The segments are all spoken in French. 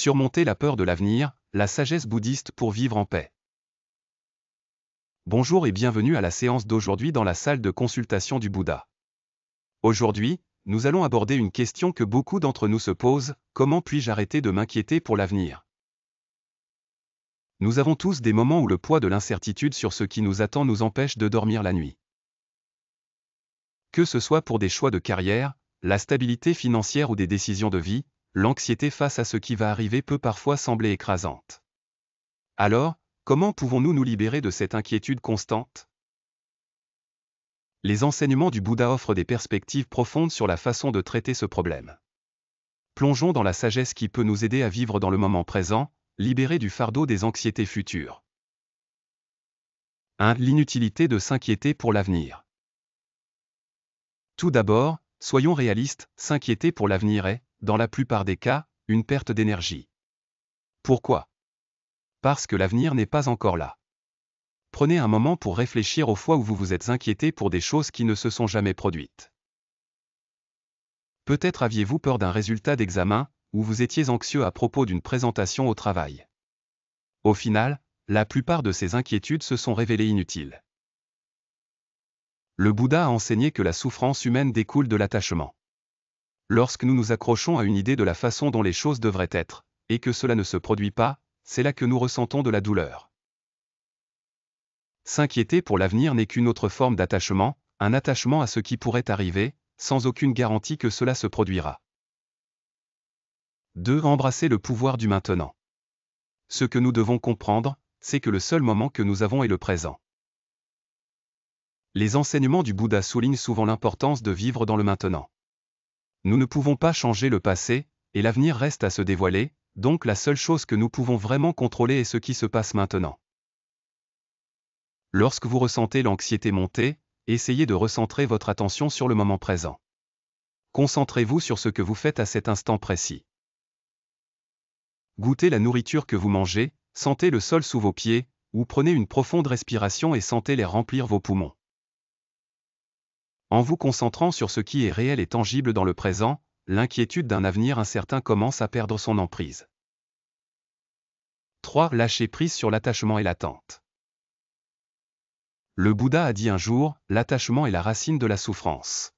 Surmonter la peur de l'avenir, la sagesse bouddhiste pour vivre en paix. Bonjour et bienvenue à la séance d'aujourd'hui dans la salle de consultation du Bouddha. Aujourd'hui, nous allons aborder une question que beaucoup d'entre nous se posent: comment puis-je arrêter de m'inquiéter pour l'avenir? Nous avons tous des moments où le poids de l'incertitude sur ce qui nous attend nous empêche de dormir la nuit. Que ce soit pour des choix de carrière, la stabilité financière ou des décisions de vie, l'anxiété face à ce qui va arriver peut parfois sembler écrasante. Alors, comment pouvons-nous nous libérer de cette inquiétude constante? Les enseignements du Bouddha offrent des perspectives profondes sur la façon de traiter ce problème. Plongeons dans la sagesse qui peut nous aider à vivre dans le moment présent, libérés du fardeau des anxiétés futures. 1. L'inutilité de s'inquiéter pour l'avenir. Tout d'abord, soyons réalistes, s'inquiéter pour l'avenir est, dans la plupart des cas, une perte d'énergie. Pourquoi? Parce que l'avenir n'est pas encore là. Prenez un moment pour réfléchir aux fois où vous vous êtes inquiété pour des choses qui ne se sont jamais produites. Peut-être aviez-vous peur d'un résultat d'examen, ou vous étiez anxieux à propos d'une présentation au travail. Au final, la plupart de ces inquiétudes se sont révélées inutiles. Le Bouddha a enseigné que la souffrance humaine découle de l'attachement. Lorsque nous nous accrochons à une idée de la façon dont les choses devraient être, et que cela ne se produit pas, c'est là que nous ressentons de la douleur. S'inquiéter pour l'avenir n'est qu'une autre forme d'attachement, un attachement à ce qui pourrait arriver, sans aucune garantie que cela se produira. 2. Embrasser le pouvoir du maintenant. Ce que nous devons comprendre, c'est que le seul moment que nous avons est le présent. Les enseignements du Bouddha soulignent souvent l'importance de vivre dans le maintenant. Nous ne pouvons pas changer le passé, et l'avenir reste à se dévoiler, donc la seule chose que nous pouvons vraiment contrôler est ce qui se passe maintenant. Lorsque vous ressentez l'anxiété monter, essayez de recentrer votre attention sur le moment présent. Concentrez-vous sur ce que vous faites à cet instant précis. Goûtez la nourriture que vous mangez, sentez le sol sous vos pieds, ou prenez une profonde respiration et sentez l'air remplir vos poumons. En vous concentrant sur ce qui est réel et tangible dans le présent, l'inquiétude d'un avenir incertain commence à perdre son emprise. 3. Lâcher prise sur l'attachement et l'attente. Le Bouddha a dit un jour, l'attachement est la racine de la souffrance.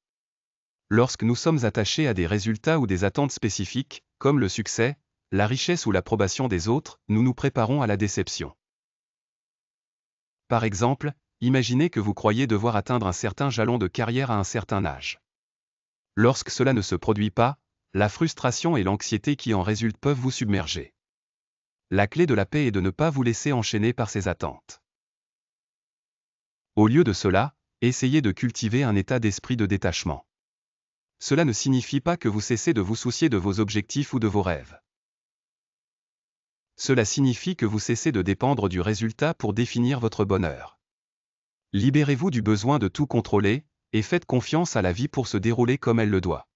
Lorsque nous sommes attachés à des résultats ou des attentes spécifiques, comme le succès, la richesse ou l'approbation des autres, nous nous préparons à la déception. Par exemple, imaginez que vous croyez devoir atteindre un certain jalon de carrière à un certain âge. Lorsque cela ne se produit pas, la frustration et l'anxiété qui en résultent peuvent vous submerger. La clé de la paix est de ne pas vous laisser enchaîner par ces attentes. Au lieu de cela, essayez de cultiver un état d'esprit de détachement. Cela ne signifie pas que vous cessez de vous soucier de vos objectifs ou de vos rêves. Cela signifie que vous cessez de dépendre du résultat pour définir votre bonheur. Libérez-vous du besoin de tout contrôler, et faites confiance à la vie pour se dérouler comme elle le doit.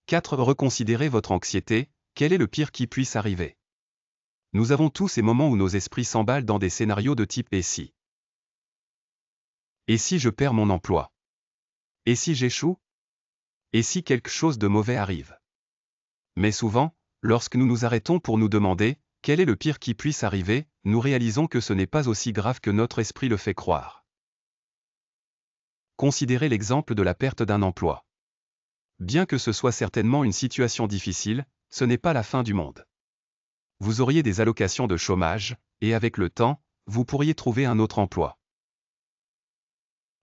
4. Reconsidérez votre anxiété, quel est le pire qui puisse arriver? Nous avons tous ces moments où nos esprits s'emballent dans des scénarios de type « et si ». Et si je perds mon emploi? Et si j'échoue? Et si quelque chose de mauvais arrive? Mais souvent, lorsque nous nous arrêtons pour nous demander « quel est le pire qui puisse arriver ?», nous réalisons que ce n'est pas aussi grave que notre esprit le fait croire. Considérez l'exemple de la perte d'un emploi. Bien que ce soit certainement une situation difficile, ce n'est pas la fin du monde. Vous auriez des allocations de chômage, et avec le temps, vous pourriez trouver un autre emploi.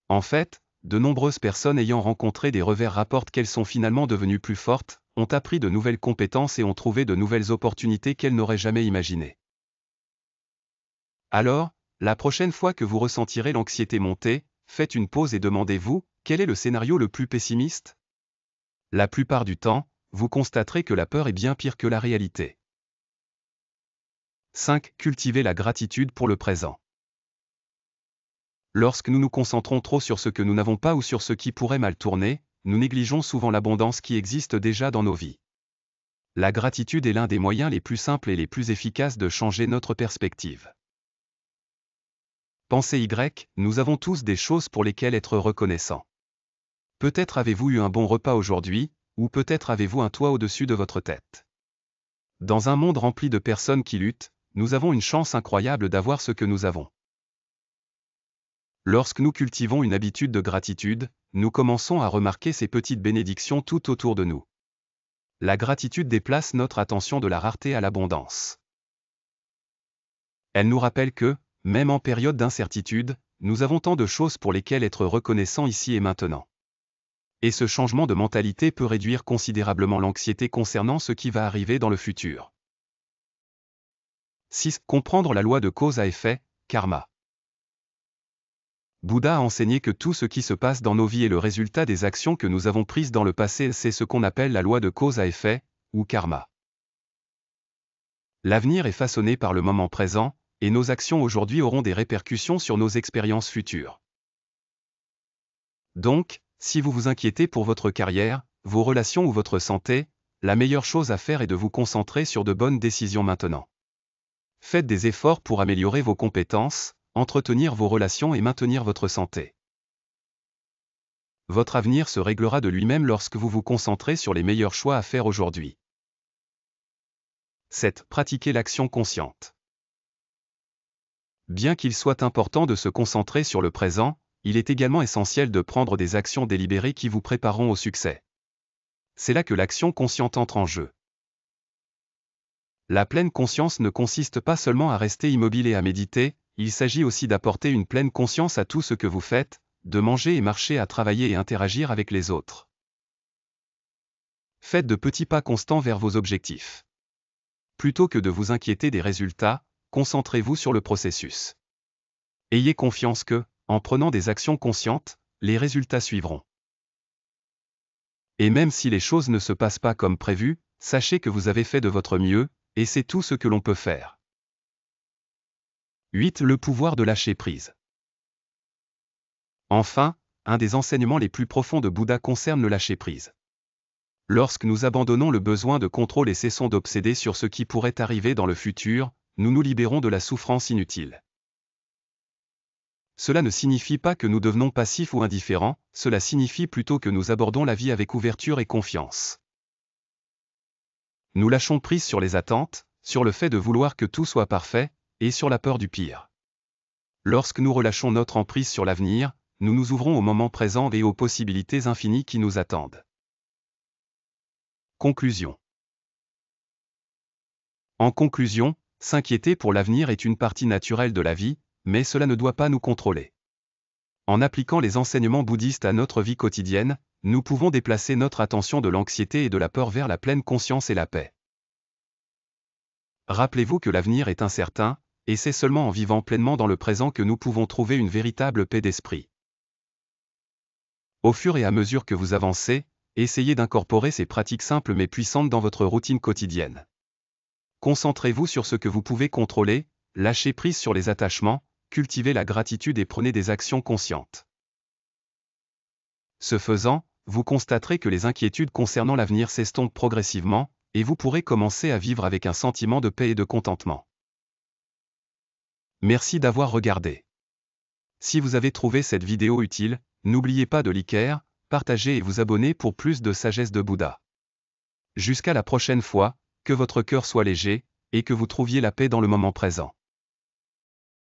En fait, de nombreuses personnes ayant rencontré des revers rapportent qu'elles sont finalement devenues plus fortes, ont appris de nouvelles compétences et ont trouvé de nouvelles opportunités qu'elles n'auraient jamais imaginées. Alors, la prochaine fois que vous ressentirez l'anxiété monter, faites une pause et demandez-vous, quel est le scénario le plus pessimiste? La plupart du temps, vous constaterez que la peur est bien pire que la réalité. 5. Cultiver la gratitude pour le présent. Lorsque nous nous concentrons trop sur ce que nous n'avons pas ou sur ce qui pourrait mal tourner, nous négligeons souvent l'abondance qui existe déjà dans nos vies. La gratitude est l'un des moyens les plus simples et les plus efficaces de changer notre perspective. Pensez Y, nous avons tous des choses pour lesquelles être reconnaissants. Peut-être avez-vous eu un bon repas aujourd'hui, ou peut-être avez-vous un toit au-dessus de votre tête. Dans un monde rempli de personnes qui luttent, nous avons une chance incroyable d'avoir ce que nous avons. Lorsque nous cultivons une habitude de gratitude, nous commençons à remarquer ces petites bénédictions tout autour de nous. La gratitude déplace notre attention de la rareté à l'abondance. Elle nous rappelle que, même en période d'incertitude, nous avons tant de choses pour lesquelles être reconnaissants ici et maintenant. Et ce changement de mentalité peut réduire considérablement l'anxiété concernant ce qui va arriver dans le futur. 6. Comprendre la loi de cause à effet, karma. Bouddha a enseigné que tout ce qui se passe dans nos vies est le résultat des actions que nous avons prises dans le passé, c'est ce qu'on appelle la loi de cause à effet, ou karma. L'avenir est façonné par le moment présent, et nos actions aujourd'hui auront des répercussions sur nos expériences futures. Donc, si vous vous inquiétez pour votre carrière, vos relations ou votre santé, la meilleure chose à faire est de vous concentrer sur de bonnes décisions maintenant. Faites des efforts pour améliorer vos compétences, entretenir vos relations et maintenir votre santé. Votre avenir se réglera de lui-même lorsque vous vous concentrez sur les meilleurs choix à faire aujourd'hui. 7. Pratiquez l'action consciente. Bien qu'il soit important de se concentrer sur le présent, il est également essentiel de prendre des actions délibérées qui vous prépareront au succès. C'est là que l'action consciente entre en jeu. La pleine conscience ne consiste pas seulement à rester immobile et à méditer, il s'agit aussi d'apporter une pleine conscience à tout ce que vous faites, de manger et marcher, à travailler et interagir avec les autres. Faites de petits pas constants vers vos objectifs. Plutôt que de vous inquiéter des résultats, concentrez-vous sur le processus. Ayez confiance que, en prenant des actions conscientes, les résultats suivront. Et même si les choses ne se passent pas comme prévu, sachez que vous avez fait de votre mieux, et c'est tout ce que l'on peut faire. 8. Le pouvoir de lâcher prise. Enfin, un des enseignements les plus profonds de Bouddha concerne le lâcher prise. Lorsque nous abandonnons le besoin de contrôle et cessons d'obséder sur ce qui pourrait arriver dans le futur, nous nous libérons de la souffrance inutile. Cela ne signifie pas que nous devenons passifs ou indifférents, cela signifie plutôt que nous abordons la vie avec ouverture et confiance. Nous lâchons prise sur les attentes, sur le fait de vouloir que tout soit parfait, et sur la peur du pire. Lorsque nous relâchons notre emprise sur l'avenir, nous nous ouvrons au moment présent et aux possibilités infinies qui nous attendent. Conclusion. En conclusion, s'inquiéter pour l'avenir est une partie naturelle de la vie, mais cela ne doit pas nous contrôler. En appliquant les enseignements bouddhistes à notre vie quotidienne, nous pouvons déplacer notre attention de l'anxiété et de la peur vers la pleine conscience et la paix. Rappelez-vous que l'avenir est incertain, et c'est seulement en vivant pleinement dans le présent que nous pouvons trouver une véritable paix d'esprit. Au fur et à mesure que vous avancez, essayez d'incorporer ces pratiques simples mais puissantes dans votre routine quotidienne. Concentrez-vous sur ce que vous pouvez contrôler, lâchez prise sur les attachements, cultivez la gratitude et prenez des actions conscientes. Ce faisant, vous constaterez que les inquiétudes concernant l'avenir s'estompent progressivement, et vous pourrez commencer à vivre avec un sentiment de paix et de contentement. Merci d'avoir regardé. Si vous avez trouvé cette vidéo utile, n'oubliez pas de liker, partager et vous abonner pour plus de sagesse de Bouddha. Jusqu'à la prochaine fois, que votre cœur soit léger, et que vous trouviez la paix dans le moment présent.